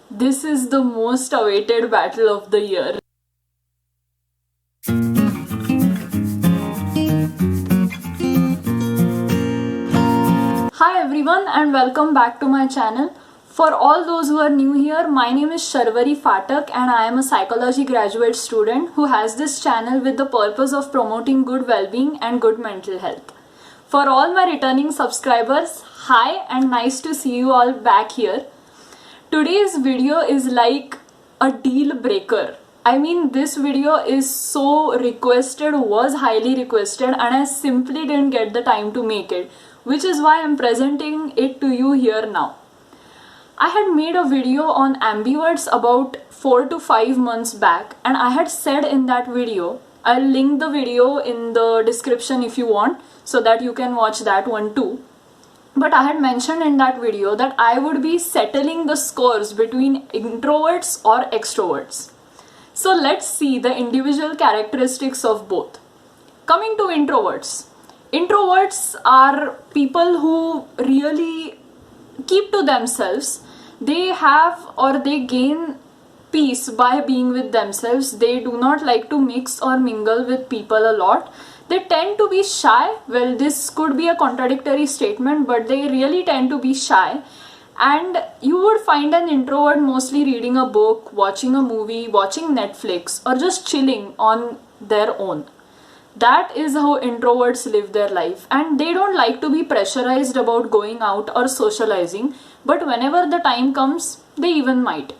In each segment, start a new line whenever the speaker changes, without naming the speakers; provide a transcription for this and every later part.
This is the most awaited battle of the year. Hi everyone and welcome back to my channel. For all those who are new here, my name is Sharvari Phatak and I am a psychology graduate student who has this channel with the purpose of promoting good well-being and good mental health. For all my returning subscribers, hi and nice to see you all back here. Today's video is like a deal breaker. I mean, this video is so requested, was highly requested, and I simply didn't get the time to make it, which is why I'm presenting it to you here now. I had made a video on ambiverts about 4 to 5 months back, and I had said in that video, I'll link the video in the description if you want, so that you can watch that one too. But I had mentioned in that video that I would be settling the scores between introverts or extroverts. So let's see the individual characteristics of both. Coming to introverts. Introverts are people who really keep to themselves. They have or they gain peace by being with themselves. They do not like to mix or mingle with people a lot. They tend to be shy. Well, this could be a contradictory statement, but they really tend to be shy. And you would find an introvert mostly reading a book, watching a movie, watching Netflix, or just chilling on their own. That is how introverts live their life, and they don't like to be pressurized about going out or socializing, but whenever the time comes, they even might.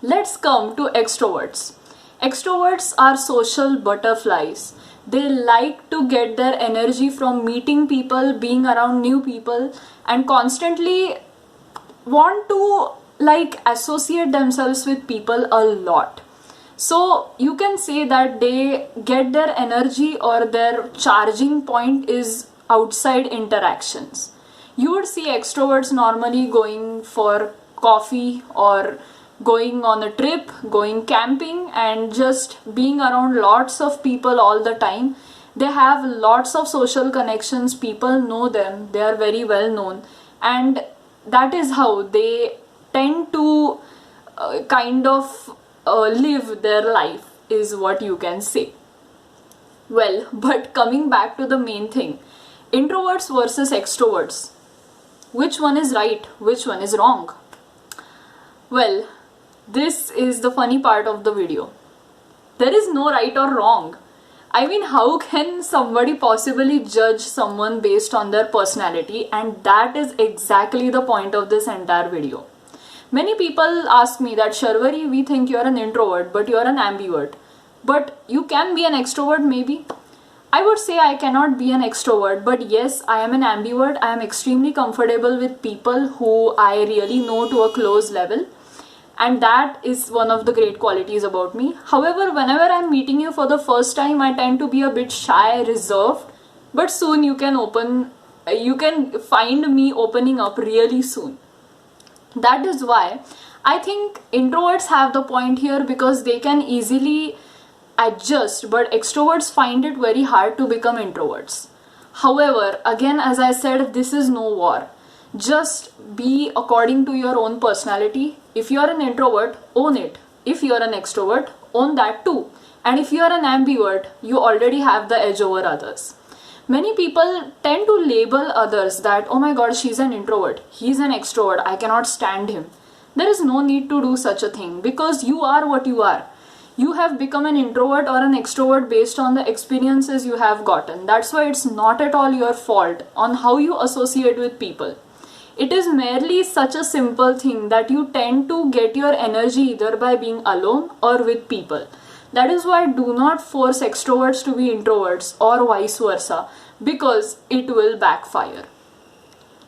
Let's come to extroverts. Extroverts are social butterflies. They like to get their energy from meeting people, being around new people, and constantly want to associate themselves with people a lot. So you can say that they get their energy or their charging point is outside interactions. You would see extroverts normally going for coffee or going on a trip, going camping, and just being around lots of people all the time. They have lots of social connections, people know them, they are very well known, and that is how they tend to live their life, is what you can say. Well, but coming back to the main thing, introverts versus extroverts. Which one is right? Which one is wrong? Well, this is the funny part of the video. There is no right or wrong. I mean, how can somebody possibly judge someone based on their personality? And that is exactly the point of this entire video. Many people ask me that, Sharvari, we think you're an introvert, but you're an ambivert. But you can be an extrovert maybe? I would say I cannot be an extrovert, but yes, I am an ambivert. I am extremely comfortable with people who I really know to a close level. And that is one of the great qualities about me. However, whenever I'm meeting you for the first time, I tend to be a bit shy, reserved. But soon you can find me opening up really soon. That is why I think introverts have the point here, because they can easily adjust, but extroverts find it very hard to become introverts. However, again, as I said, this is no war. Just be according to your own personality. If you are an introvert, own it. If you are an extrovert, own that too. And if you are an ambivert, you already have the edge over others. Many people tend to label others that, oh my god, she's an introvert, he's an extrovert, I cannot stand him. There is no need to do such a thing, because you are what you are. You have become an introvert or an extrovert based on the experiences you have gotten. That's why it's not at all your fault on how you associate with people. It is merely such a simple thing that you tend to get your energy either by being alone or with people. That is why do not force extroverts to be introverts or vice versa, because it will backfire.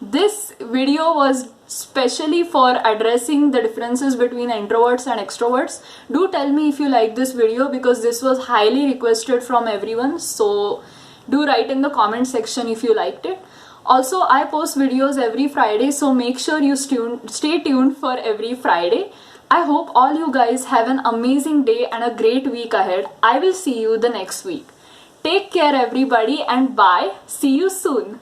This video was specially for addressing the differences between introverts and extroverts. Do tell me if you like this video, because this was highly requested from everyone. So do write in the comment section if you liked it. Also, I post videos every Friday, so make sure you stay tuned for every Friday. I hope all you guys have an amazing day and a great week ahead. I will see you the next week. Take care everybody, and bye. See you soon.